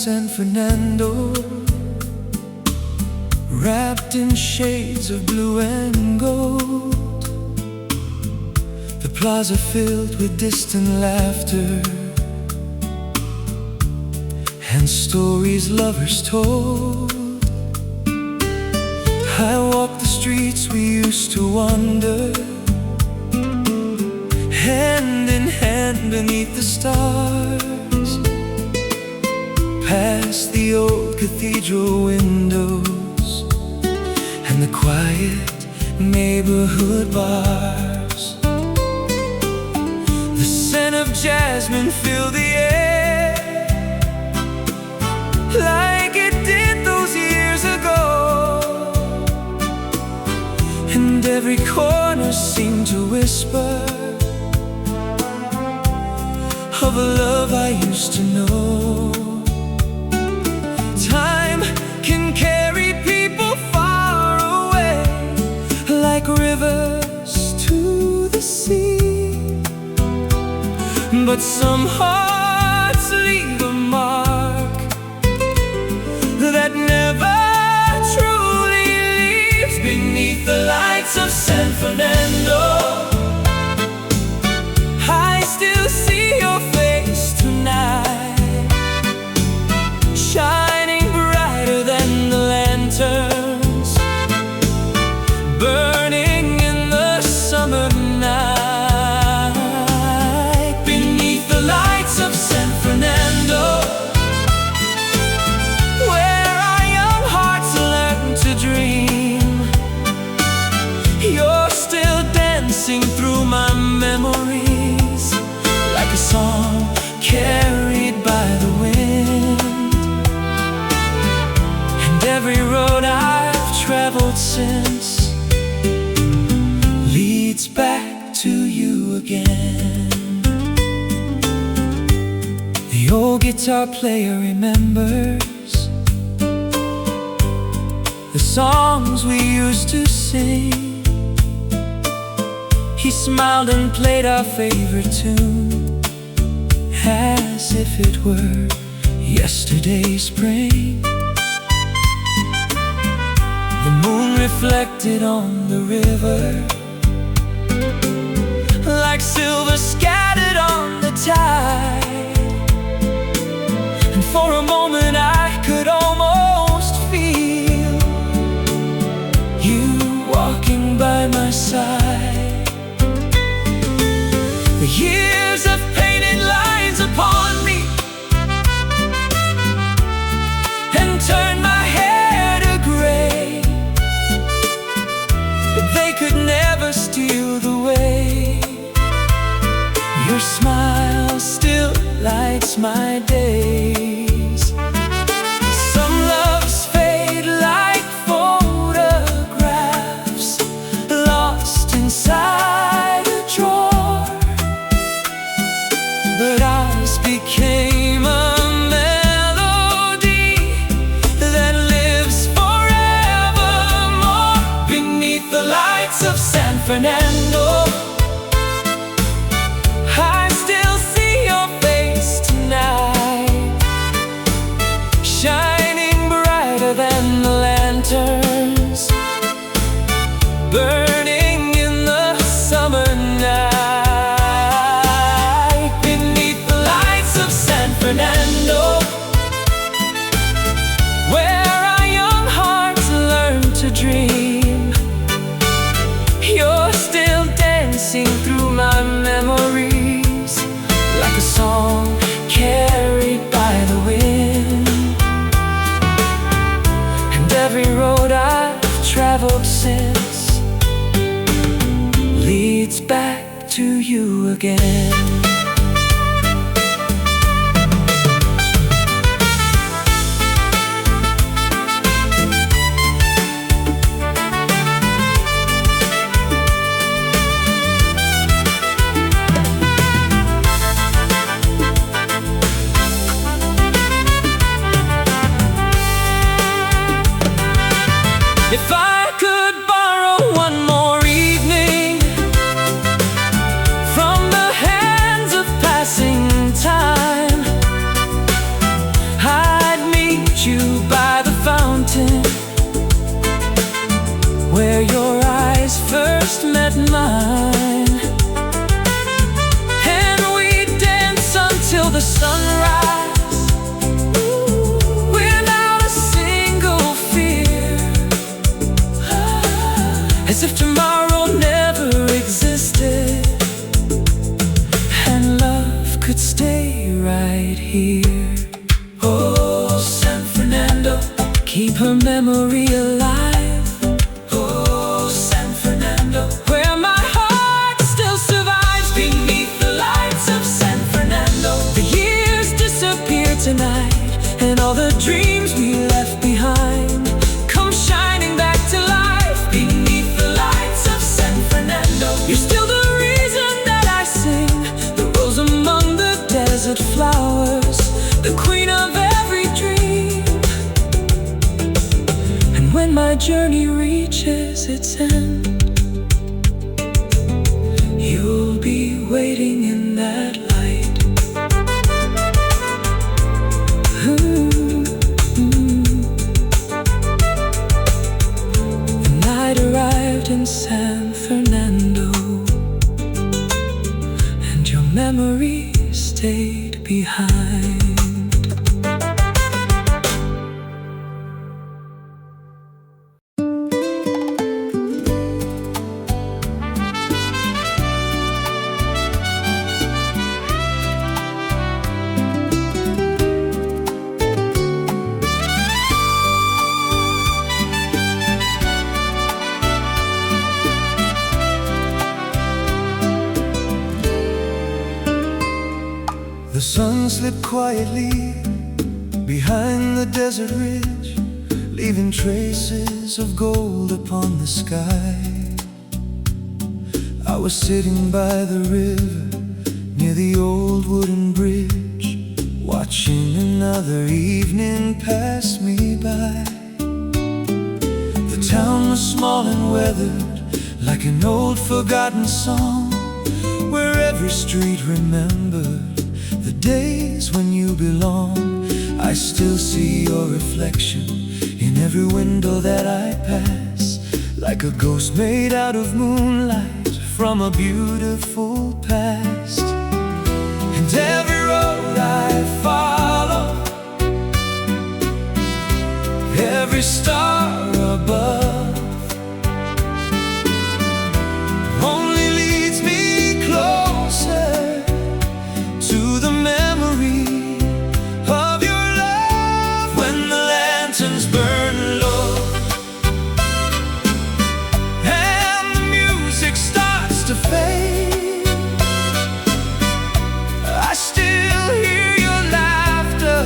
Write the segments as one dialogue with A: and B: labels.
A: San Fernando, wrapped in shades of blue and gold. The plaza filled with distant laughter and stories lovers told. I walk the streets we used to wander, hand in hand beneath the stars, past the old cathedral windows and the quiet neighborhood bars. The scent of jasmine filled the air like it did those years ago, and every corner seemed to whisper of a love I used to know. Time can carry people far away like rivers to the sea, but some hearts leave a mark that never truly leaves. Beneath the lights of San Fernando, I still see your face tonight, shining brighter than the lanterns burning in the summer night. Beneath the lights of San Fernando, where our young hearts learn to dream, you're still dancing through my memories like a song carried by the wind. And every road I've traveled since leads back to you again. The old guitar player remembers the songs we used to sing. He smiled and played our favorite tune as if it were yesterday's spring. The moon reflected on the river like silver scattered on the tide, and for a moment I could almost feel you walking by my side. The years have painted lines upon me and turned my hair to gray, but they could never steal the way your smile still lights my days. Some loves fade like photographs lost inside a drawer, but ours became a melody that lives forevermore. Beneath the lights of San Fernando, I still see your face tonight, shining brighter than the lanterns burning in the summer night. Beneath the lights of San Fernando, where our young hearts learn to dream, you're still dancing through my memories like a song carried by the wind. And every road I've traveled since leads back to you again. If I could borrow one more evening from the hand tomorrow never existed, and love could stay right here. Oh, San Fernando, keep her memory alive. Oh, San Fernando, where my heart still survives beneath the lights of San Fernando. The years disappear tonight, and all the dreams we left behind come shining back to life beneath the lights of San Fernando. You're still the reason that I sing, the rose among the desert flowers, the queen of every dream. And when my journey reaches its end, you'll be waiting in that light. The night arrived in San Fernando, and your memory stayed behind.
B: The sun slipped quietly behind the desert ridge, leaving traces of gold upon the sky. I was sitting by the river near the old wooden bridge, watching another evening pass me by. The town was small and weathered, like an old forgotten song, where every street remembered the days when you belong. I still see your reflection in every window that I pass, like a ghost made out of moonlight from a beautiful past. And every road I follow, every star above, only leads me closer to the memory of your love. When the lanterns burn low and the music starts to fade, I still hear your laughter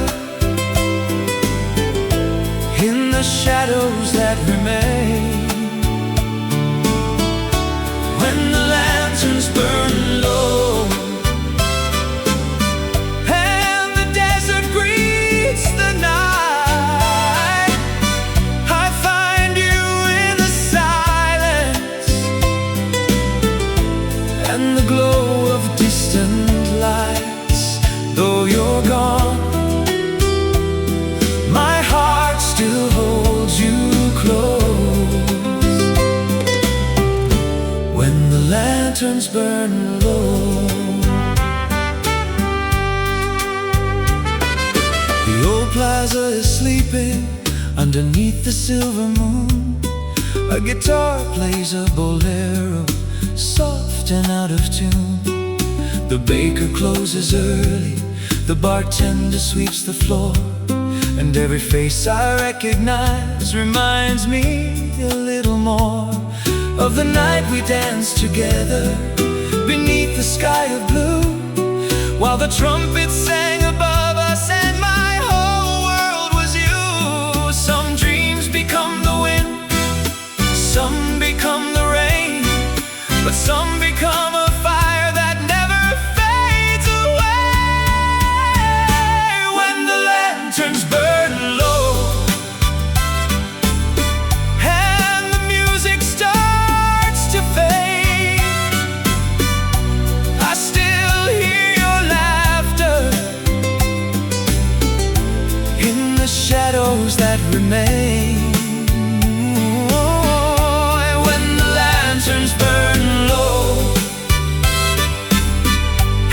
B: in the shadows that remain. When the lanterns burn low and the desert greets the night, I find you in the silence and the glow of distant lights. Though you're gone, my heart still holds you close. When the lanterns burn low, the old plaza is sleeping underneath the silver moon. A guitar plays a bolero, soft and out of tune. The baker closes early, the bartender sweeps the floor, and every face I recognize reminds me a little more of the night we danced together beneath the sky of blue, while the trumpets sang above us and my whole world was you. Some dreams become the wind, some become the rain, but some become a fire that never fades away. When the lanterns burn low and the music starts to fade, I still hear your laughter in the shadows that remain. And when the lanterns burn low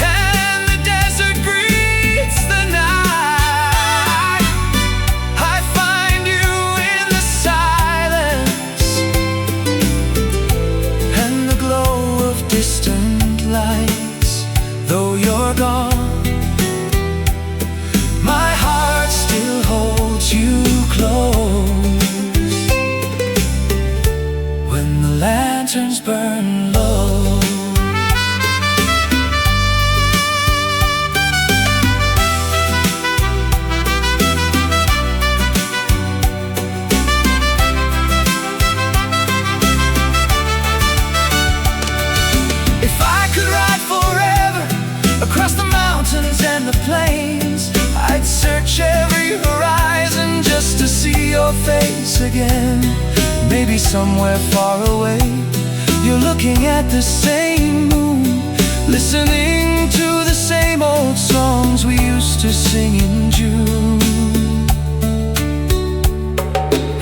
B: and the desert greets the night, I find you in the silence distant lights. Though you're gone, my heart still holds you close. When the lanterns burn low, across the mountains and the plains, I'd search every horizon just to see your face again. Maybe somewhere far away, you're looking at the same moon, listening to the same old songs we used to sing in June.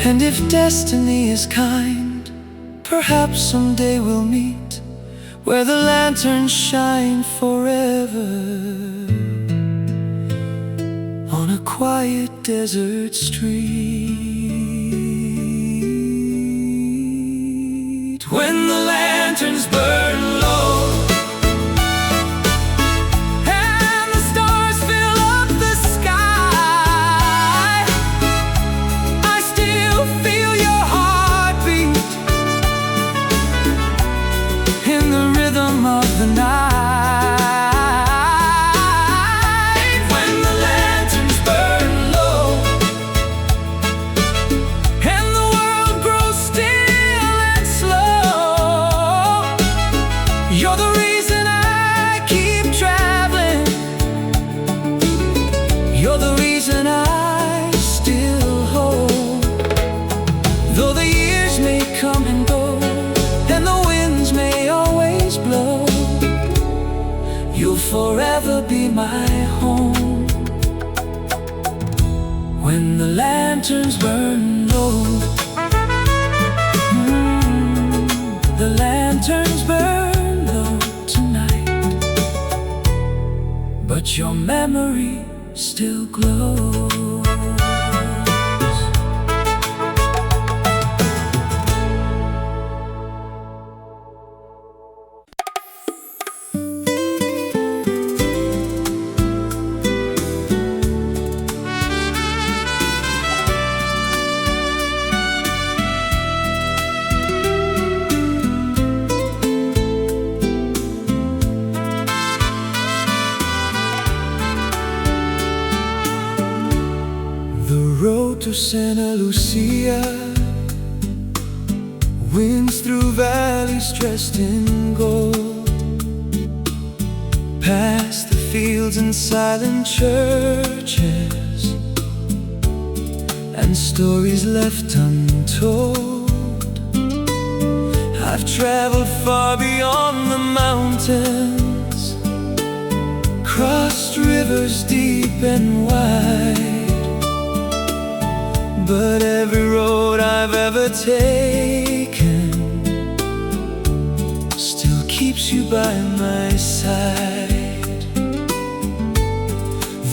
B: And if destiny is kind, perhaps someday we'll meet where the lanterns shine forever on a quiet desert street. When the lanterns burn low and the stars fill up the sky, I still feel your heartbeat in the rhythm of the night. When the lanterns burn low and the world grows still and slow, you're the reason I keep traveling. You're the reason I still hope. Though the years may come and go and the winds may always blow, you'll forever be my home. When the lanterns burn low, the lanterns burn low tonight, but your memory still glows. To Santa Lucia, winds through valleys dressed in gold, past the fields and silent churches, and stories left untold. I've traveled far beyond the mountains, crossed rivers deep and wide, but every road I've ever taken still keeps you by my side.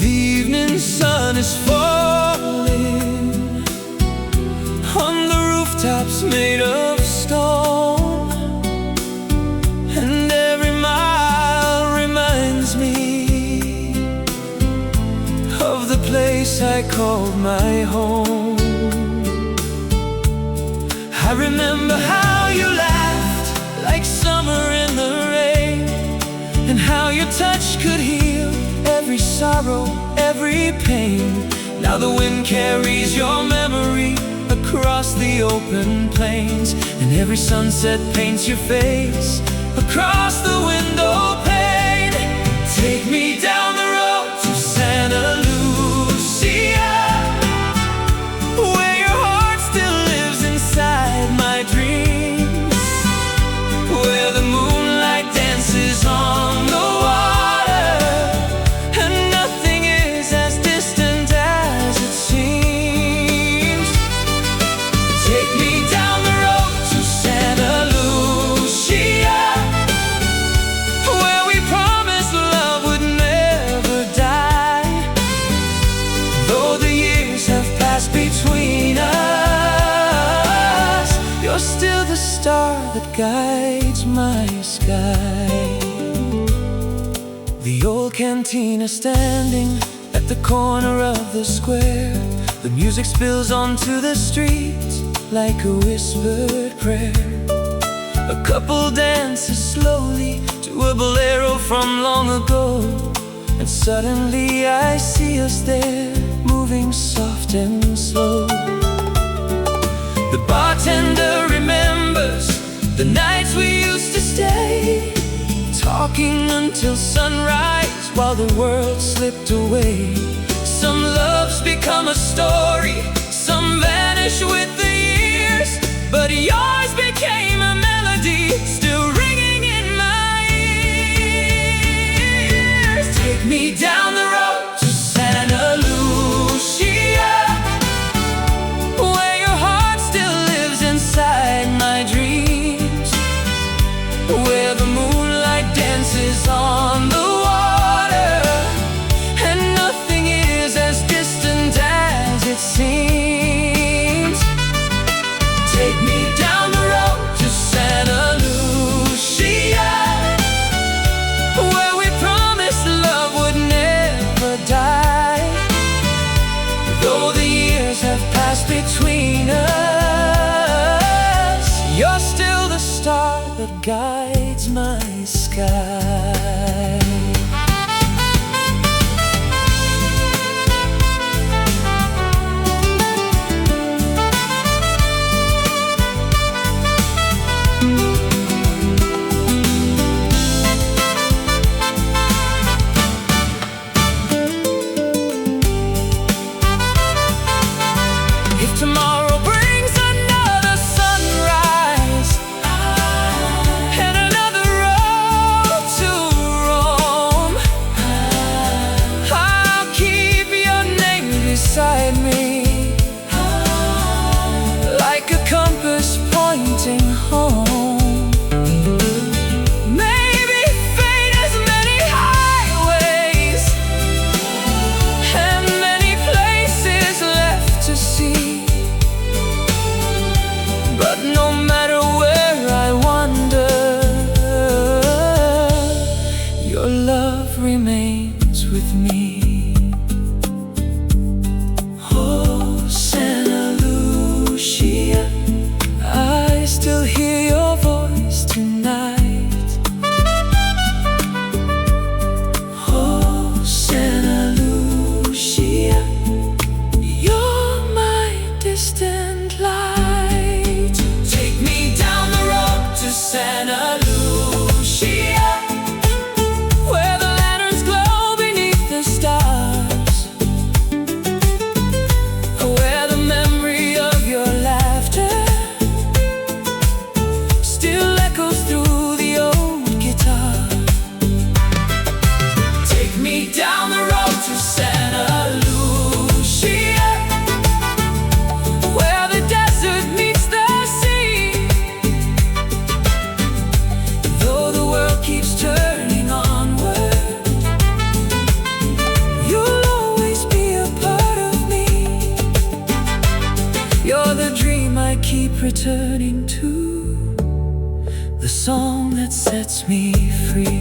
B: The evening sun is falling on the rooftops made of stone, and every mile reminds me of the place I called my home. I remember how you laughed like summer in the rain, and how your touch could heal every sorrow, every pain. Now the wind carries your memory across the open plains, and every sunset paints your face across the window pane. Take me down the road to Santa Lucia, where your heart still lives inside my dreams, where the moonlight dances on the water, and nothing is as distant as it seems. Take me down the road to Santa Lucia, where we promised love would never die. Though the years have passed between us, you're still the star that guides guides my sky. The old cantina standing at the corner of the square. The music spills onto the streets like a whispered prayer. A couple dances slowly to a bolero from long ago, and suddenly I see us there, moving soft and slow. The bartender remembers the nights we used to stay, talking until sunrise while the world slipped away. Some loves become a story, some vanish with the years, but yours became a melody, still ringing in my ears. Take me down the road to Santa Lucia, where your heart still lives inside my dreams, where the moonlight dances on the water, and nothing is as distant as it seems. Take me down the road to Santa Lucia, where we promised love would never die. Though the years have passed between us, you're still the star that guides my sky. If tomorrow brings another sunrise and another road to roam, I'll keep your name beside me, like a compass pointing home. Maybe fate has many highways and many places left to see, but no matter where I wander, your love remains with me. Oh, Santa Lucia, I still hear your voice tonight. Oh, Santa Lucia, you're my distant light. Take me down the road to Santa Lucia, where the lanterns glow beneath the stars, where the memory of your laughter still echoes through the old guitar. Take me down the road to Santa Lucia, where the desert meets the sea. Though the world keeps turning onward, you'll always be a part of me. You're the dream I keep returning to, the song that sets me free.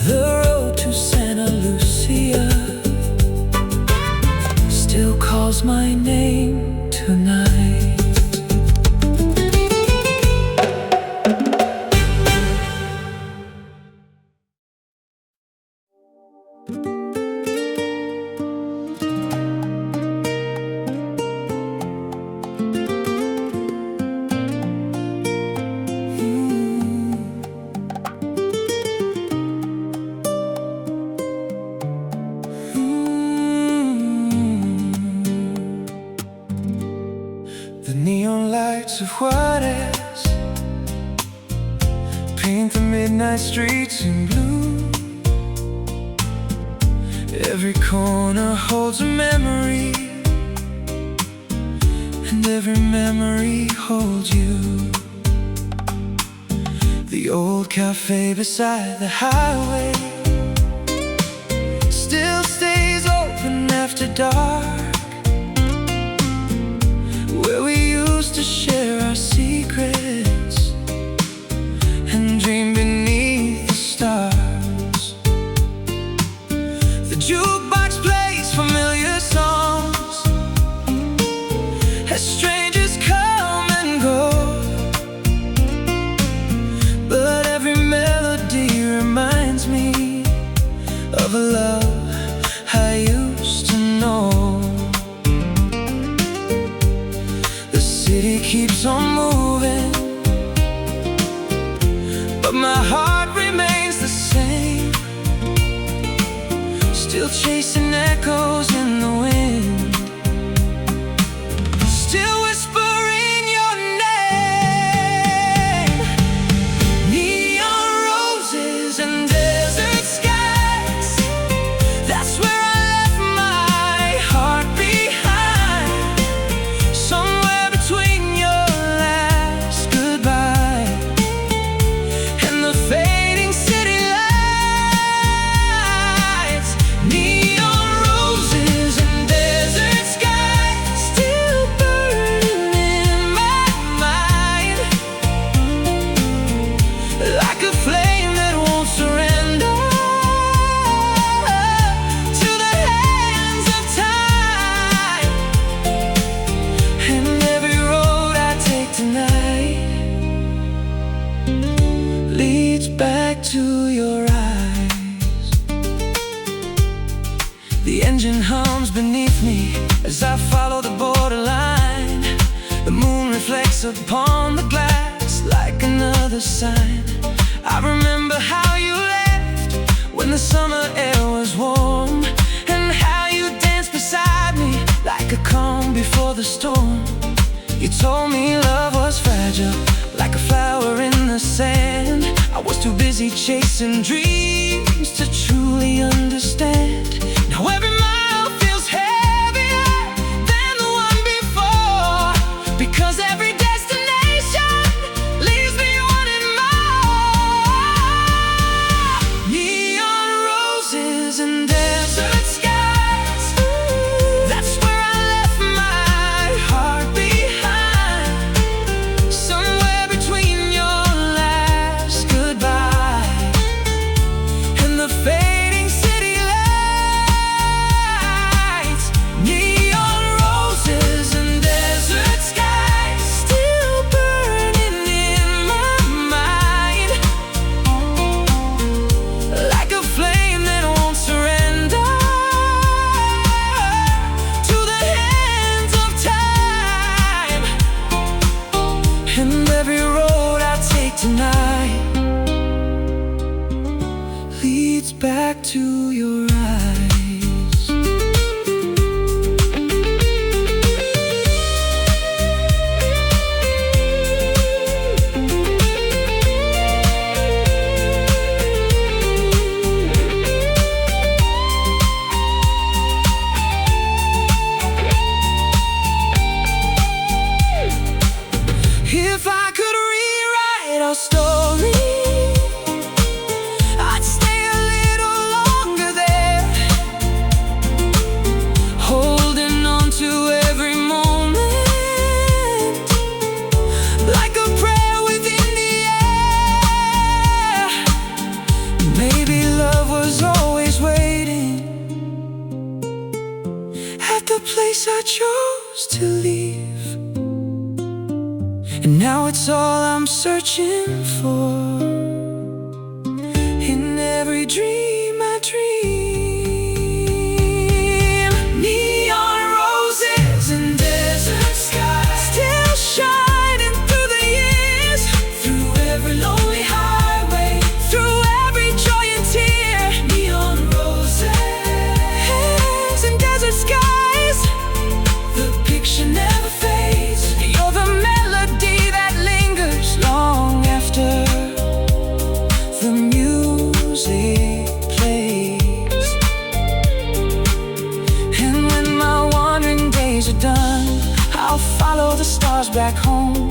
B: The road to Santa Lucia still calls my name tonight. The neon lights of Juarez paint the midnight streets in blue. Every corner holds a memory, and every memory holds you. The old cafe beside the highway still stays open after dark, where we used to share our secrets. but my heart remains the same, still chasing echoes in the wind, still whispering your name. Neon roses and desert skies, that's where I left my heart behind, somewhere between your last goodbye and the fading city lights. Neon roses and desert skies still burning in my mind, like a flame that won't surrender to the hands of time. And every road I take tonight leads back to your eyes. The engine hums beneath me as I follow the borderline. The moon reflects upon the glass like another sign. I remember how you left when the summer air was warm, and how you danced beside me like a calm before the storm. You told me love was fragile, like a flower in the sand. I was too busy chasing dreams to truly understand. Now every mile feels heavier than the one before, because every destination leaves me wanting more. Neon roses and desert skies, that's where I left my heart behind, somewhere between your last goodbye and the fading city lights. Neon roses and desert skies still burning in my mind, like a flame that won't surrender to the hands of time. And every road I take tonight leads back to your eyes. If I could rewrite our story, I'd stay a little longer there, holding on to every moment like a prayer within the air. Maybe love was always waiting at the place I chose to leave, and now it's all I'm searching for in every dream I dream. Neon roses and desert skies still shining through the years, through every lonely highway, through every joy and tear. Neon roses and desert skies, the picture never fades. You're the melody that lingers long after the music plays. And when my wandering days are done, I'll follow the stars back home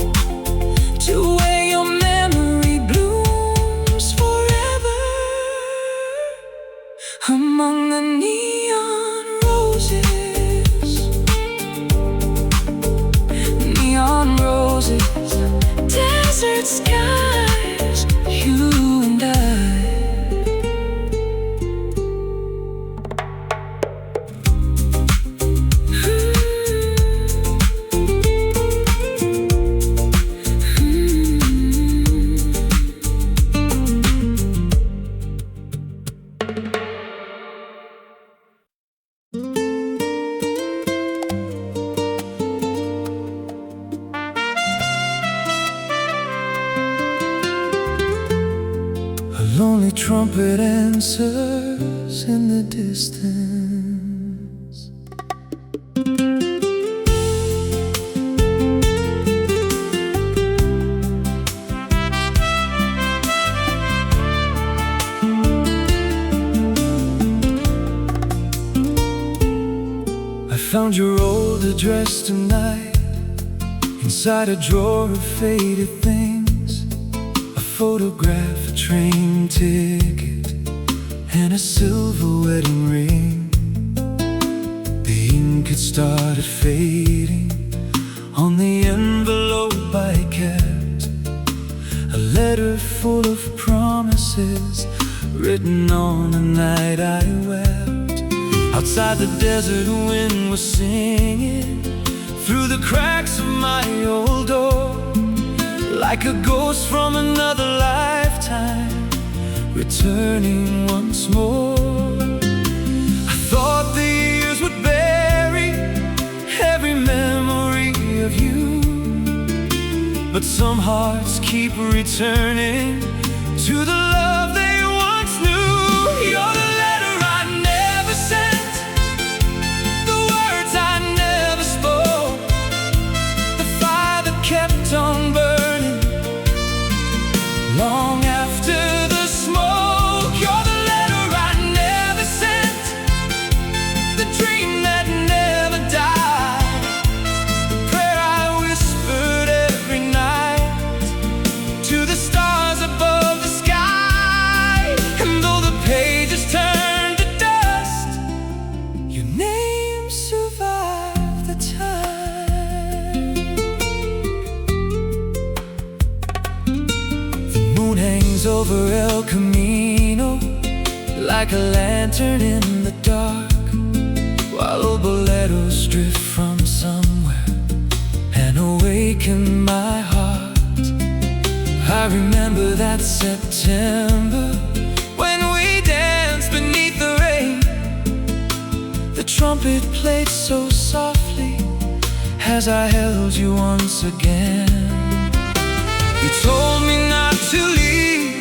B: to where your memory blooms forever among the neon roses. Neon roses, desert skies, you and I. lonely trumpet answers in the distance. I found your old address tonight, inside a drawer of faded things. A photograph, a train ticket, and a silver wedding ring. The ink had started fading on the envelope I kept, a letter full of promises written on a night I wept. Outside the desert wind was singing through the cracks of my old door, like a ghost from another lifetime, returning once more. I thought the years would bury every memory of you, but some hearts keep returning to the love they once knew. You're the letter I never sent, the words I never spoke, the fire that kept on burning long after the smoke. You're the letter I never sent, the dream that never died, the prayer I whispered every night to the stars above the sky. And though the pages turned to dust, your name survived the time. The moon hangs over El Camino like a lantern in the dark, while old boleros drift from somewhere and awaken my heart. I remember that September when we danced beneath the rain. The trumpet played so softly as I held you once again. You told me not to leave,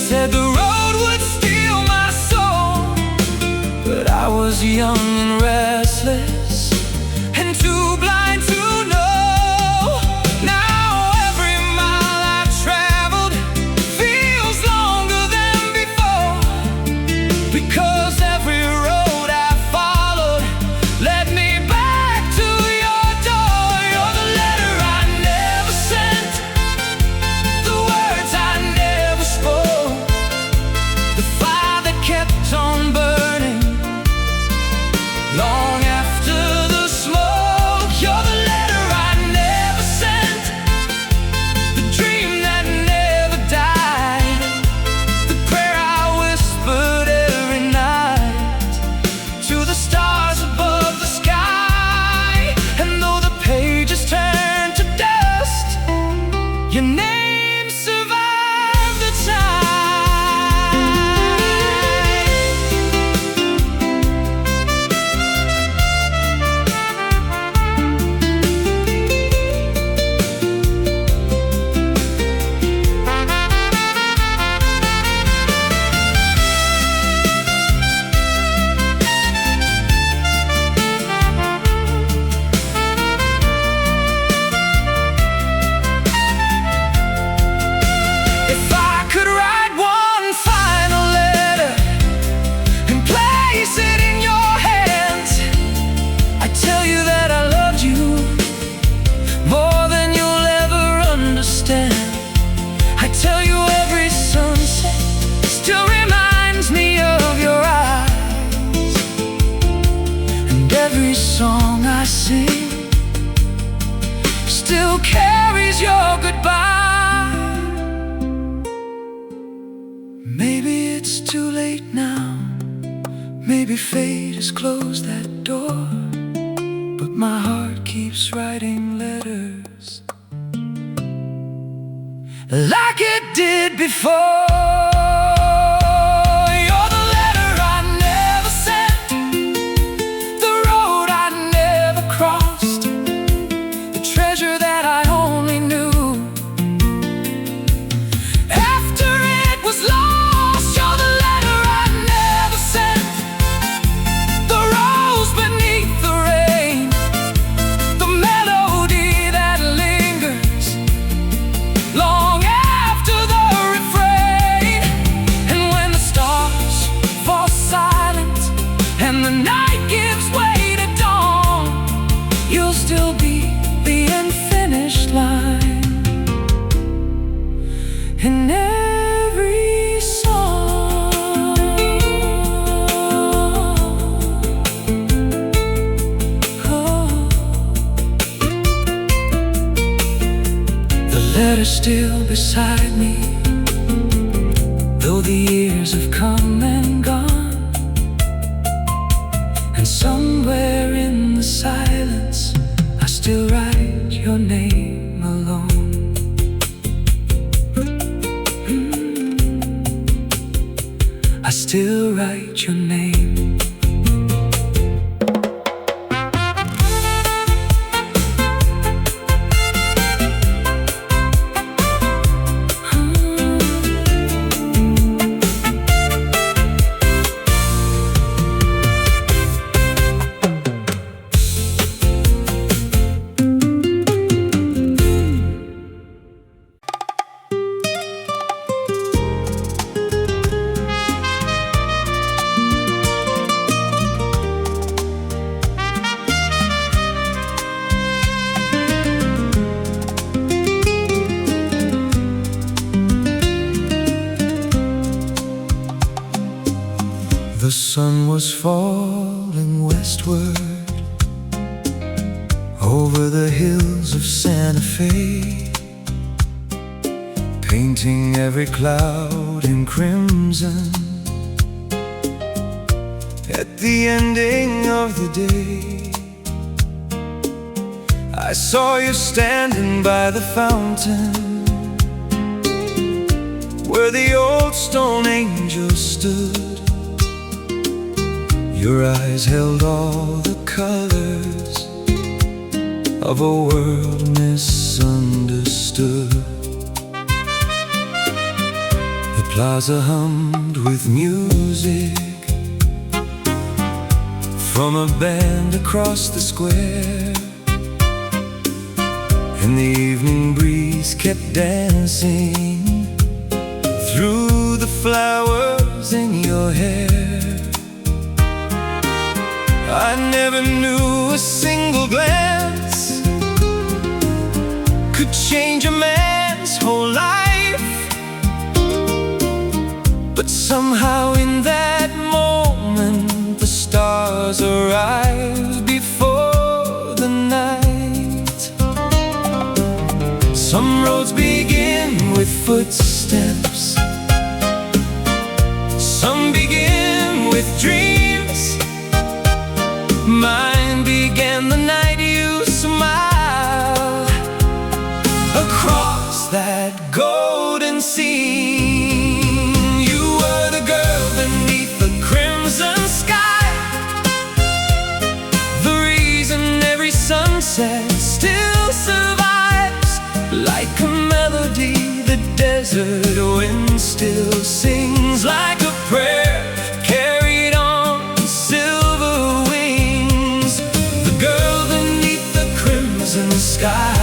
B: said the road would steal my soul, but I was young and restless and too blind to know. Now every mile I've traveled feels longer than before, because every road I followed led me back to your door. You're the letter I never sent, the words I never spoke, the fire that kept on burning long after the smoke. You're the letter I never sent, the dream that never died, the prayer I whispered every night to the stars above the sky. And though the pages turn to dust, your name survived the time. If I could write one final letter and place it in your hands, I'd tell you that I loved you more than you'll ever understand. I'd tell you every sunset still reminds me of your eyes, and every song I sing still carries your goodbye. Maybe it's too late now, maybe fate has closed that door, but my heart keeps writing letters like it did before. You're the letter I never sent, the road I never crossed, the treasure that I only knew after it was lost.
A: in every song. Oh. The letter's still beside me, though the years have come and gone. And somewhere in the silence I still write your name alone. I still write your name.
B: The sun was falling westward over the hills of Santa Fe, painting every cloud in crimson. At the ending of the day, I saw you standing by the fountain where the old stone angel stood. Your eyes held all the colors of a world misunderstood. The plaza hummed with music from a band across the square, and the evening breeze kept dancing through the flowers in your hair. I never knew a single glance could change a man's whole life, but somehow in that moment the stars arrived before the night. Some roads begin with footsteps, some begin with dreams. Mine began the night you smiled across that golden scene. You were the girl beneath the crimson sky, the reason every sunset still survives. Like a melody, the desert wind still sings like a prayer carried on silver wings. The girl beneath the crimson sky,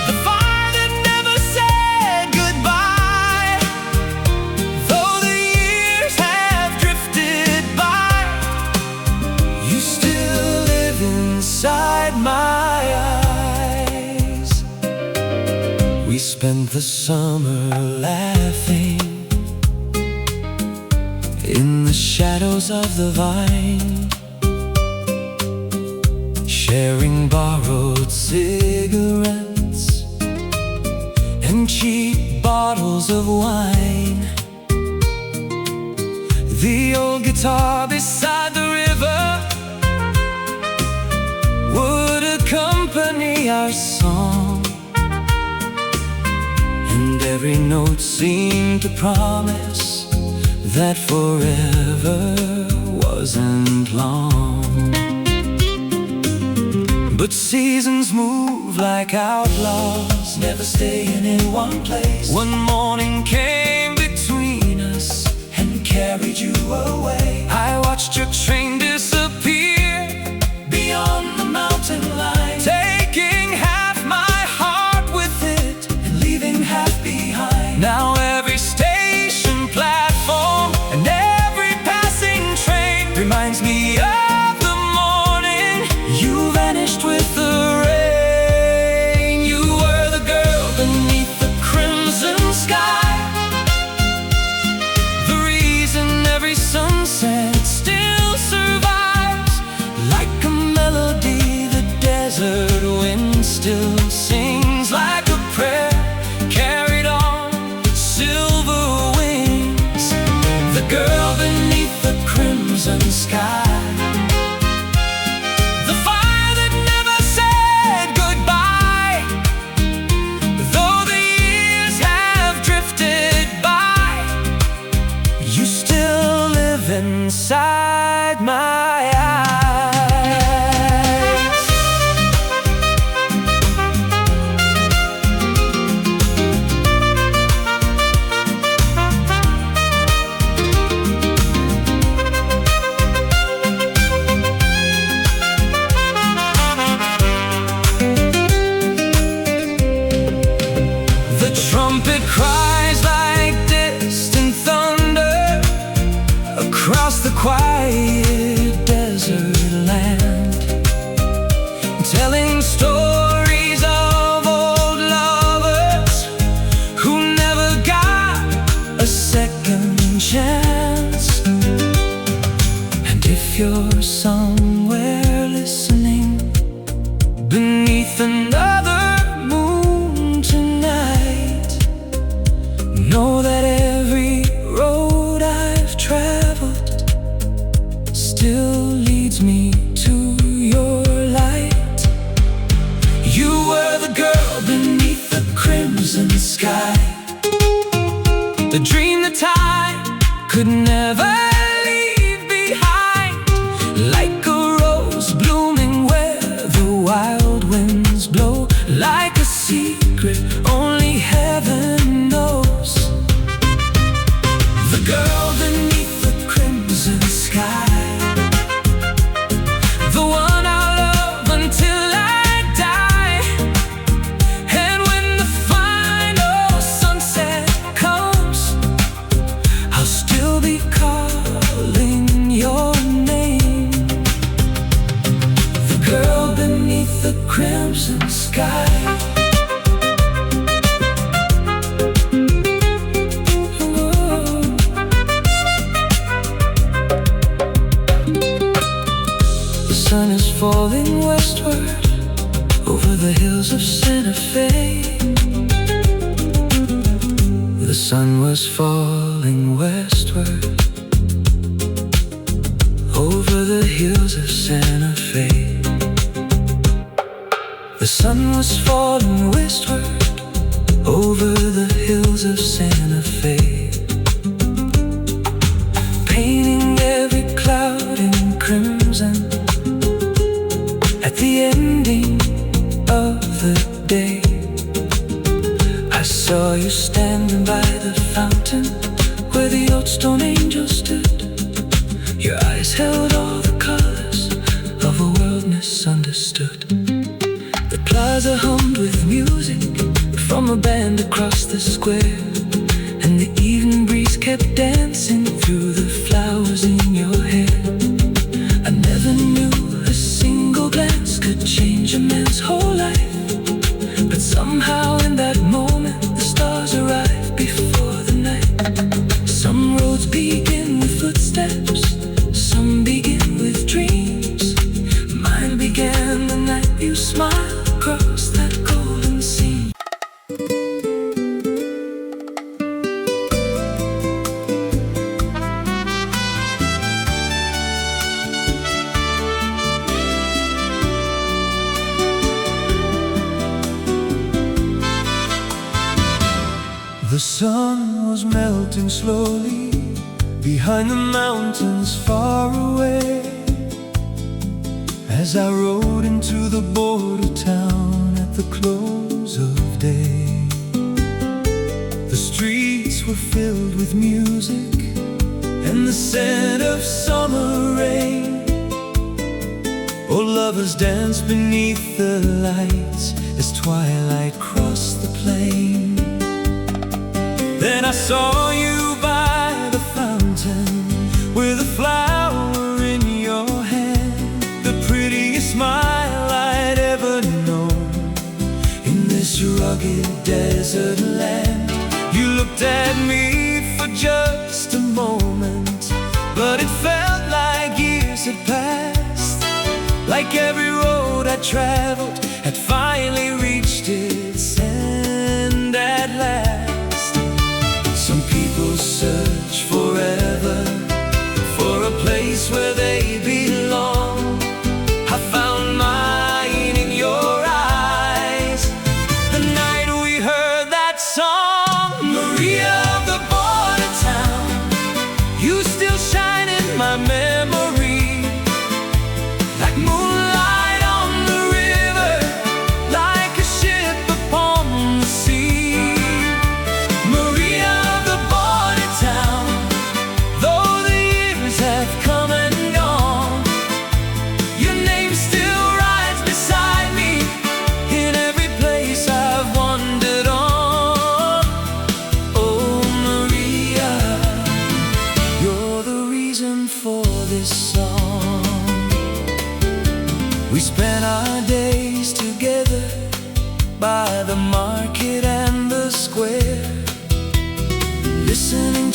B: the fire that never said goodbye. Though the years have drifted by, you still live inside my eyes. We spent the summer laughing in the shadows of the vine, sharing borrowed cigarettes and cheap bottles of wine. The old guitar beside the river would accompany our song, and every note seemed to promise that forever wasn't long. But seasons move like outlaws, never staying in one place. One morning came between us and carried you away. I watched your train disappear beyond the mountain line, taking half my heart with it and leaving half behind. Now every station platform and every passing train reminds me of the morning you vanished with the rain. You were the girl beneath the crimson
A: inside my eyes. The trumpet cries like distant thunder across the quiet desert land, telling stories of old lovers who never got a second chance. And if you're somewhere listening beneath another moon tonight, know that every road I've traveled still leads me to your light. You were the girl beneath the crimson sky, the dream that I could never leave behind, like a rose blooming where the wild winds blow, like a secret only heaven knows. The girl beneath the crimson sky, the one I'll love until I die. And when the final sunset comes, I'll still be calling your name. The girl beneath the crimson sky. The sun is falling westward over the hills of Santa Fe. The sun was falling westward over the hills of Santa Fe. The sun was falling westward over the hills of Santa Fe, painting every cloud in crimson at the ending of the day. I saw you standing by the fountain where the old stone angel stood. Your eyes held all the colors of a world misunderstood. The plaza hummed with music from a band across the square, and the evening breeze kept dancing through the flowers in your hair. I never knew a single glance could change a man's whole life, but somehow in that moment the stars arrived before the night. Some roads begin with footsteps, some begin with dreams. Mine began the night you smiled across that golden scene.
B: The sun was melting slowly behind the mountains far away, as I rode into the border town at the close of day. The streets were filled with music and the scent of summer rain. Oh, lovers danced beneath the lights as twilight crossed the plain. Then I saw you by the fountain with a flower in your hand, the prettiest smile I'd ever known in this rugged desert land. You looked at me for just a moment, but it felt like years had passed, like every road I traveled had finally reached its end at last. Some people search forever for a place where they belong. I found mine in your eyes the night we heard that song. Maria of the border town, you still shine in my memory.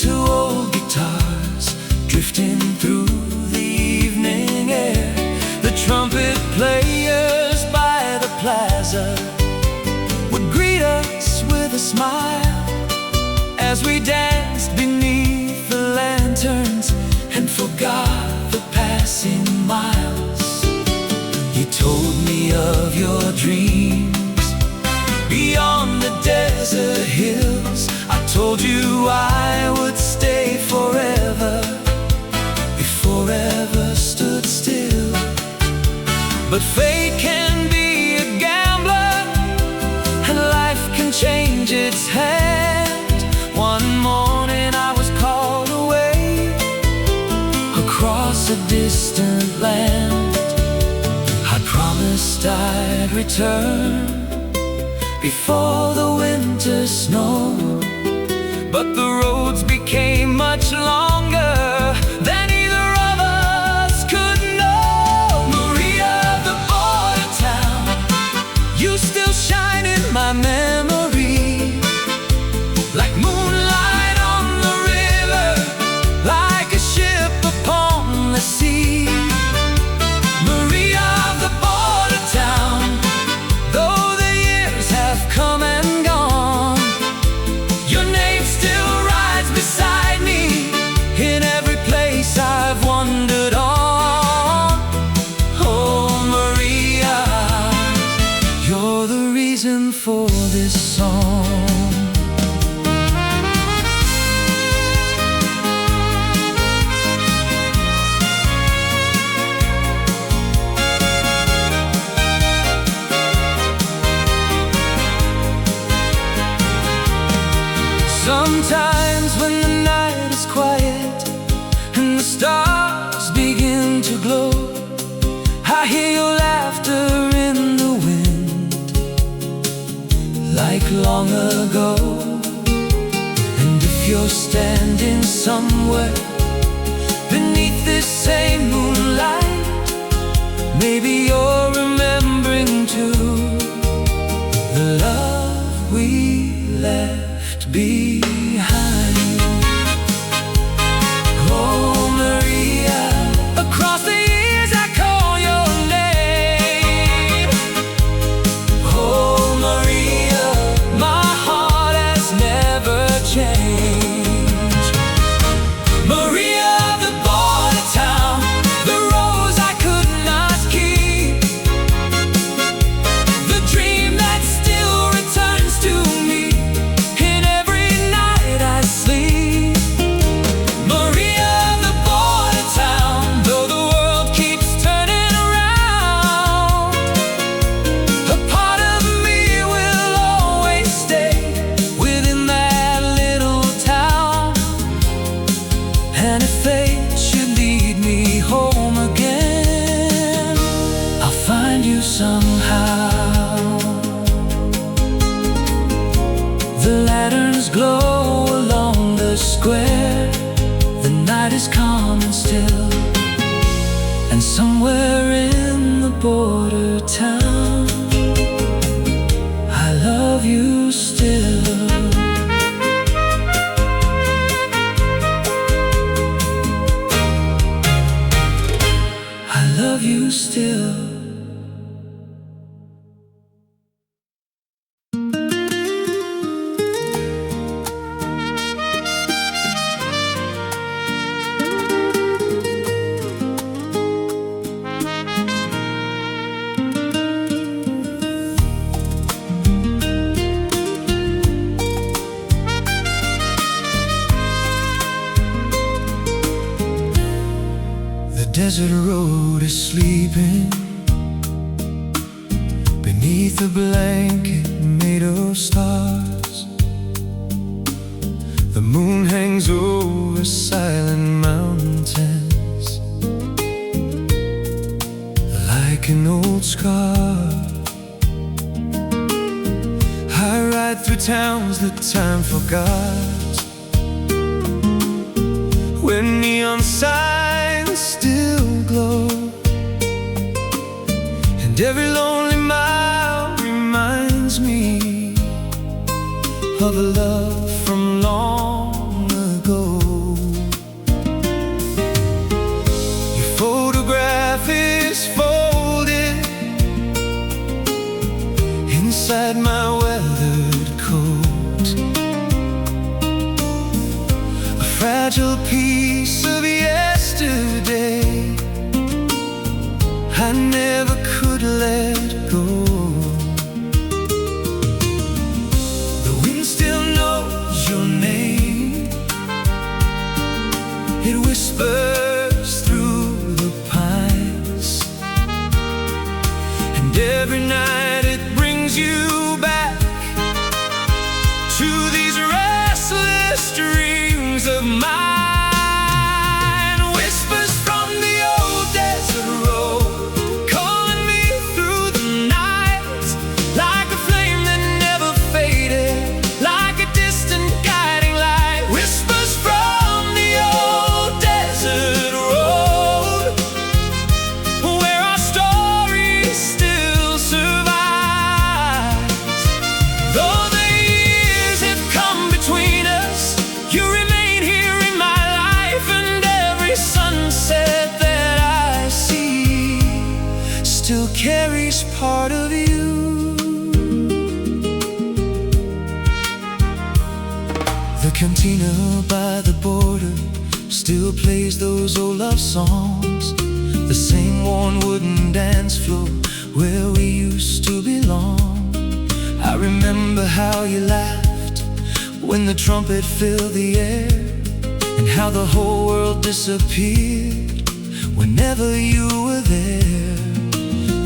B: to old guitars drifting through the evening air. The trumpet players by the plaza would greet us with a smile as we danced beneath the lanterns and forgot the passing miles. You told me of your dreams beyond the desert hills. I told you I would stay forever if forever stood still. But fate can be a gambler, and life can change its hand. One morning I was called away across a distant land. I promised I'd return before the winter snow, but the roads became much longer than either of us could know. Maria, the border town, you still shine in my memory, like moonlight on the river, like a ship upon the sea. Maria, the border town, though the years have come and gone, your name still rides beside me in every place I've wandered on. Oh, Maria, you're the reason for this song. Sometimes when the night is quiet and the stars begin to glow, I hear your laughter in the wind, like long ago. And if you're standing somewhere beneath this same moonlight, maybe you're remembering too the love we left behind. Oh, Maria, across the years I call your name. Oh, Maria, my heart has never changed. Maria, the border town, the rose I could not keep, the dream that still returns to me in every night I sleep. Maria, the border town, though the world keeps turning around, a part of me will always stay within that little town. And if fate should lead me home again, I'll find you somehow. The lanterns glow along the square, the night is calm and still, and somewhere in the border town, I love you still. I love you still. The desert road is sleeping beneath a blanket made of stars. The moon hangs over silent mountains like an old scar. I ride through towns that time forgot, where neon signs still glow, and every lonely mile reminds me of a love from long ago. fragile piece of yesterday I never could let go. The wind still knows your name. It whispers through the pines, and every night it brings you back to these restless dreams of mine. Whispers from the old desert road, calling me through the night, like a flame that never faded, like a distant guiding light. Whispers from the old desert road, where our story still survives. Though the years have come between us, you remain here in my life, and every sunset that I see still carries part of you. The cantina by the border still plays those old love songs, the same worn wooden dance floor where we used to belong. I remember how you laughed when the trumpet filled the air, and how the whole world disappeared whenever you were there.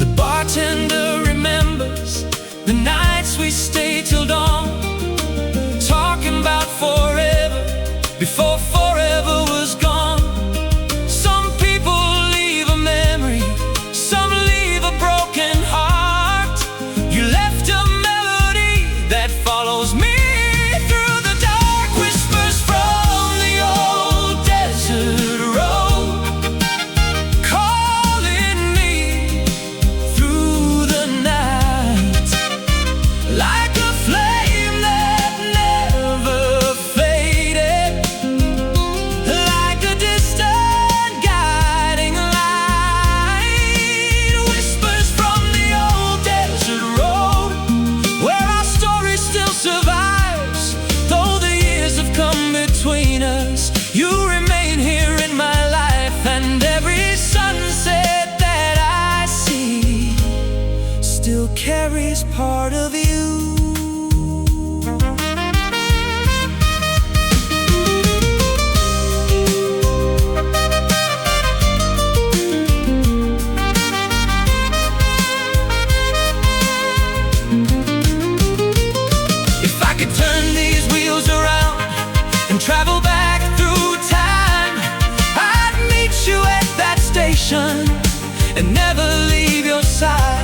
B: The bartender remembers the nights we stayed till dawn, talking about forever before forever was gone. Some people leave a memory, some leave a broken heart. You left a melody that follows me through the dark. Whispers from the old desert road, calling me through the night, like a flame that never faded, like a distant guiding light. Whispers from the old desert road, where our story still survives. Though the years have come between us, you remain here in my life, and every sunset that I see still carries part of you. If I could turn these wheels around and travel back through time, I'd meet you at that station and never leave your side.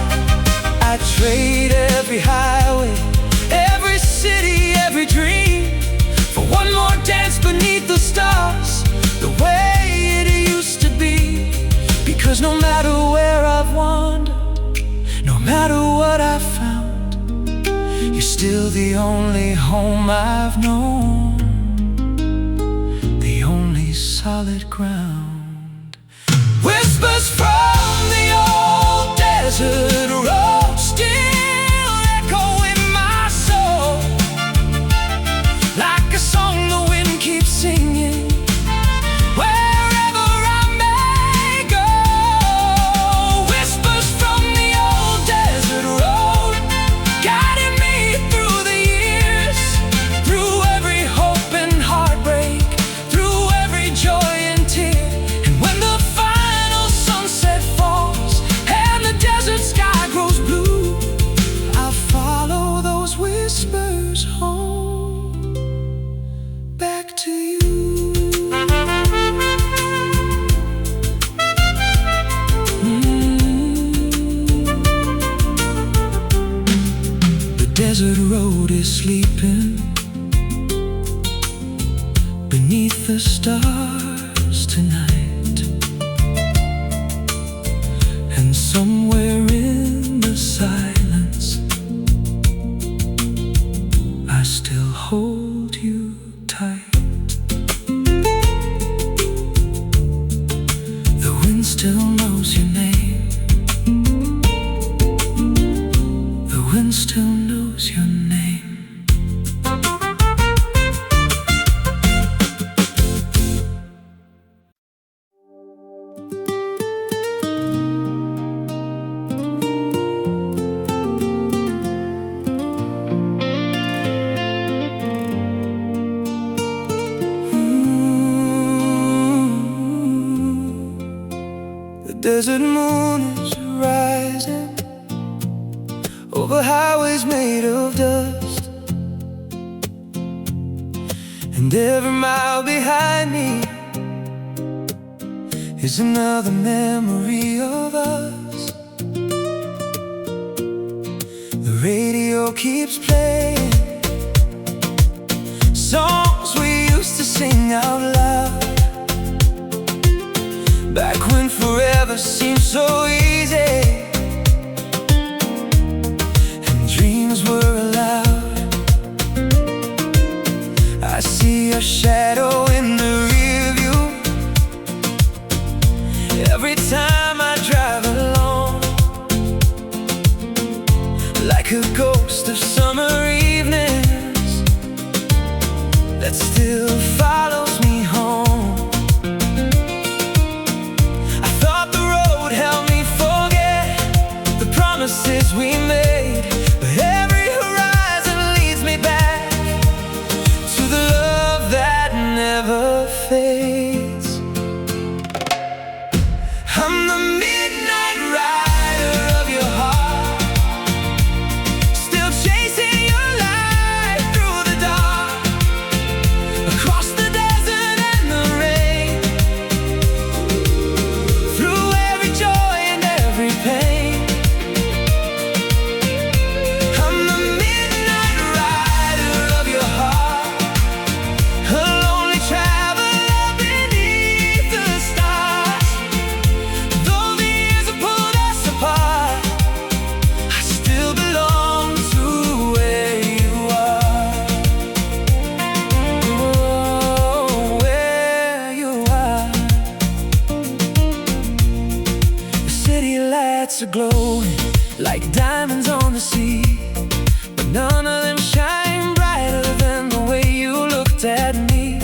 B: I'd trade every highway, every city, every dream, for one more dance beneath the stars, the way it used to be. Because no matter where I've wandered, no matter what I've found, you're still the only home I've known, the only solid ground. Whispers from the old desert road still echo in my soul, like a song the wind keeps singing wherever I may go. Whispers from the old desert road, guiding me through the years, through every hope and heartbreak, through every joy and tear. And when the final sunset falls and the desert sky grows blue, I'll follow those whispers home, back to you. The desert road is sleeping beneath the stars tonight, and somewhere in the silence I still hold you tight. The wind still knows your name. The wind still knows your name. desert moon is rising over highways made of dust, and every mile behind me is another memory of us. The radio keeps playing songs we used to sing out loud, back when forever seemed so easy and dreams were allowed. I see a shadow in the rear view every time I drive along, like a ghost of summer evenings that still follows me home. I thought the road helped me forget the promises we made, but every horizon leads me back to the love that never fades. I'm the midnight rider of your heart, still chasing your light through the dark, across the desert and the rain, through every joy and every pain. I'm the midnight rider of your heart, a lonely traveler beneath the stars. Though the years have pulled us apart, I still belong to where you are. Oh, where you are. The city lights are glowing like diamonds on the sea, but none of them shine brighter than the way you looked at me.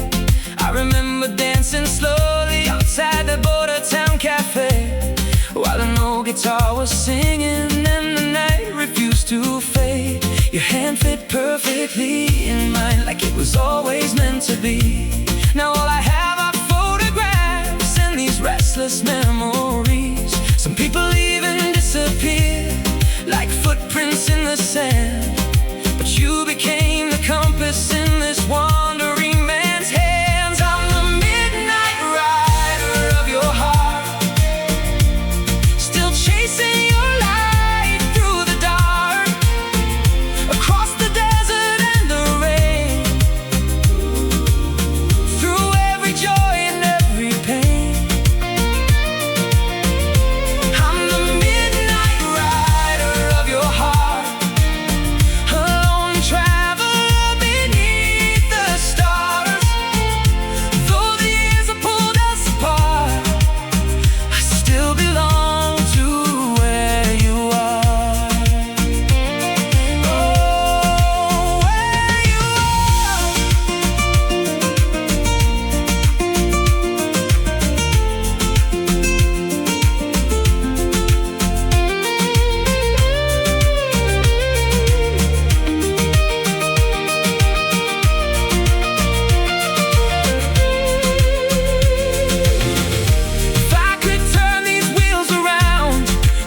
B: I remember dancing slowly outside the border town cafe, while an old guitar was singing and the night refused to fade. Your hand fit perfectly in mine, like it was always meant to be. Now all I have are photographs and these restless memories. Some people even disappear like footprints in the sand, but you became the compass in this wandering man's hands. I'm the midnight rider of your heart, still chasing your light through the dark, across the desert and the rain, through every joy and every pain. I'm the midnight rider of your heart, a lone traveler beneath the stars. Though the years have pulled us apart, I still belong to where you are. Oh, where you If I could turn these wheels around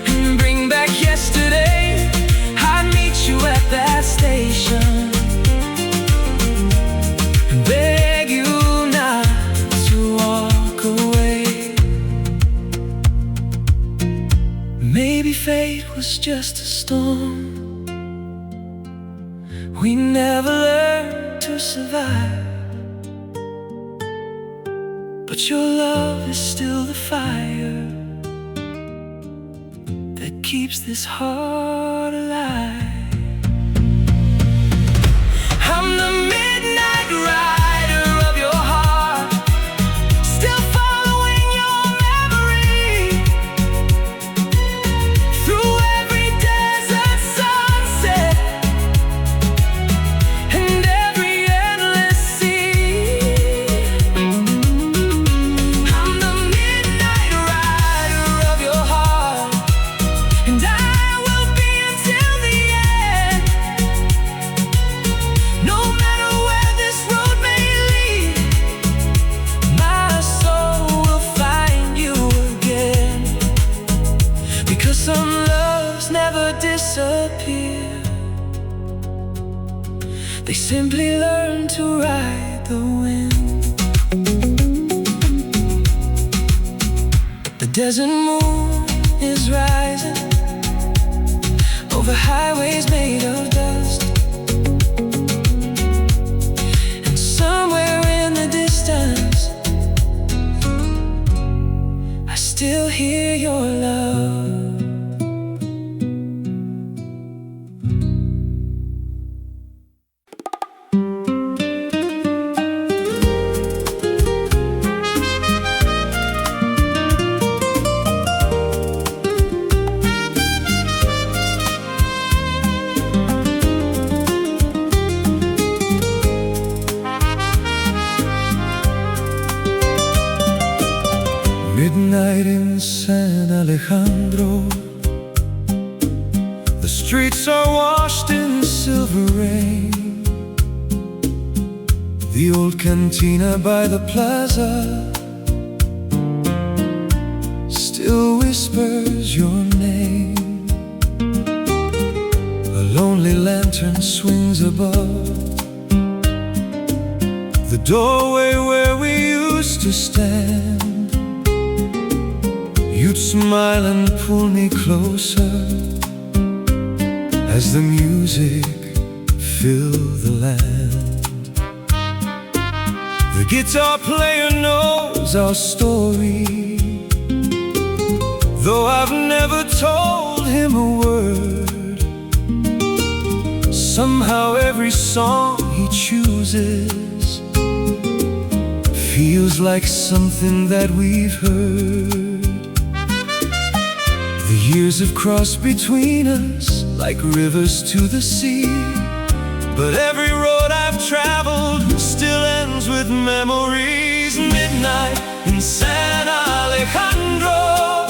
B: and bring back yesterday, I'd meet you at that station and beg you not to walk away. Maybe fate was just a storm, we never learned to survive, but your love is still the fire that keeps this heart alive. I'm the midnight rider of your heart, still following your memory, through every desert sunset and every endless sea. I'm the midnight rider of your heart, and I will be until the
A: simply learn to ride the wind. The desert moon is rising over highways made of dust, and somewhere in the distance I still hear your love.
B: Midnight in San Alejandro, the streets are washed in silver rain. The old cantina by the plaza still whispers your name. A lonely lantern swings above the doorway where we used to stand. You'd smile and pull me closer as the music filled the land. The guitar player knows our story, though I've never told him a word. Somehow every song he chooses feels like something that we've heard. The years have crossed between us like rivers to the sea, but every road I've traveled still ends with memories. Midnight in San Alejandro,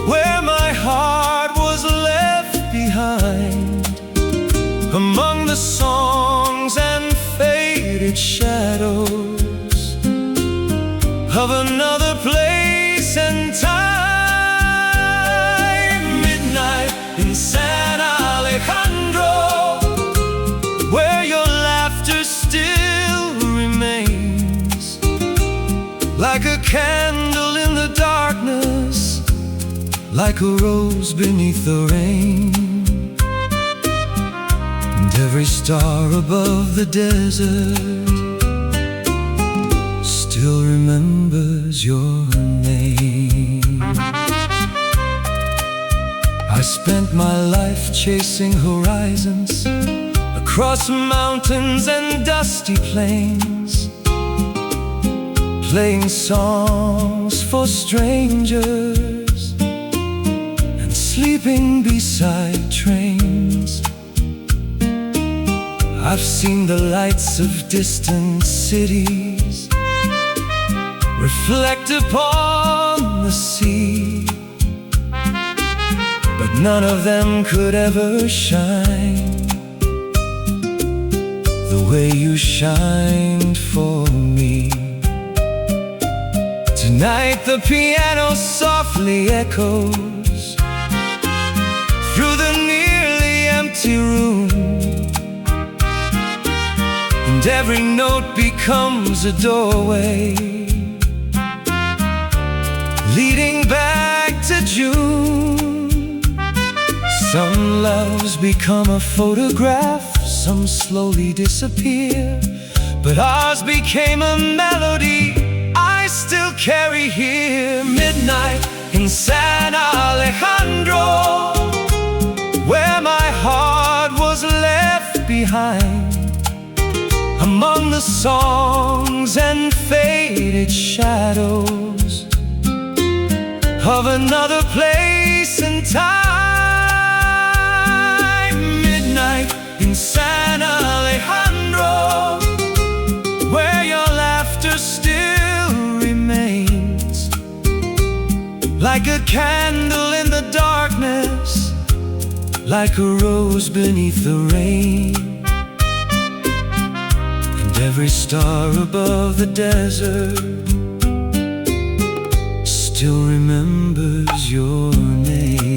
B: where my heart was left behind, among the songs and faded shadows of another place and time. In San Alejandro, where your laughter still remains, like a candle in the darkness, like a rose beneath the rain. And every star above the desert still remembers your name. I spent my life chasing horizons across mountains and dusty plains, playing songs for strangers and sleeping beside trains. I've seen the lights of distant cities reflect upon the sea, but none of them could ever shine the way you shined for me. Tonight the piano softly echoes through the nearly empty room, and every note becomes a doorway leading back to June. Some loves become a photograph, some slowly disappear, but ours became a melody I still carry here. Midnight in San Alejandro, where my heart was left behind, among the songs and faded shadows of another place and time. Midnight in San Alejandro, where your laughter still remains, like a candle in the darkness, like a rose beneath the rain. And every star above the desert still remembers your name.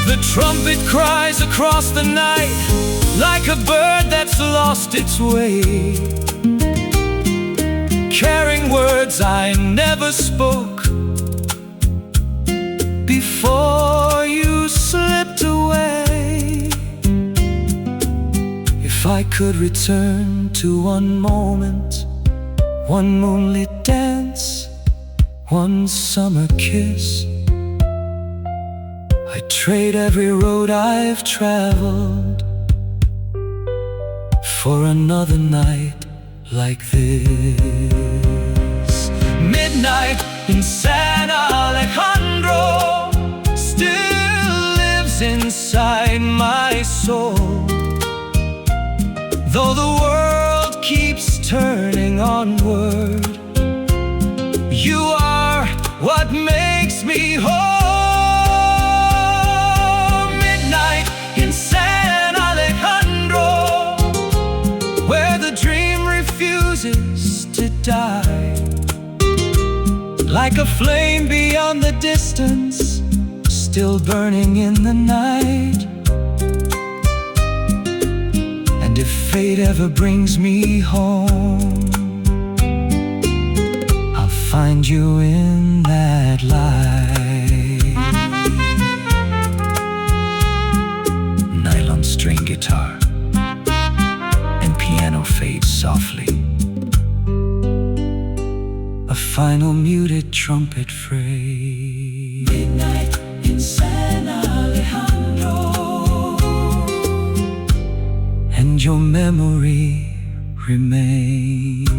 A: The trumpet cries across the night like a bird that's lost its way, carrying words I never spoke before you slipped away. If I could return to one moment, one moonlit dance, one summer kiss, I'd trade every road I've traveled for another night like this. Midnight in San Alejandro still lives inside my soul, though the world keeps turning onward. You are what makes me whole. Midnight in San Alejandro, where the dream refuses to die, like a flame beyond the distance, still burning in the night. And if fate ever brings me home, I'll find you in that light. Nylon string guitar and piano fades softly, a final muted trumpet phrase. Midnight in San Alejandro, and your memory remains.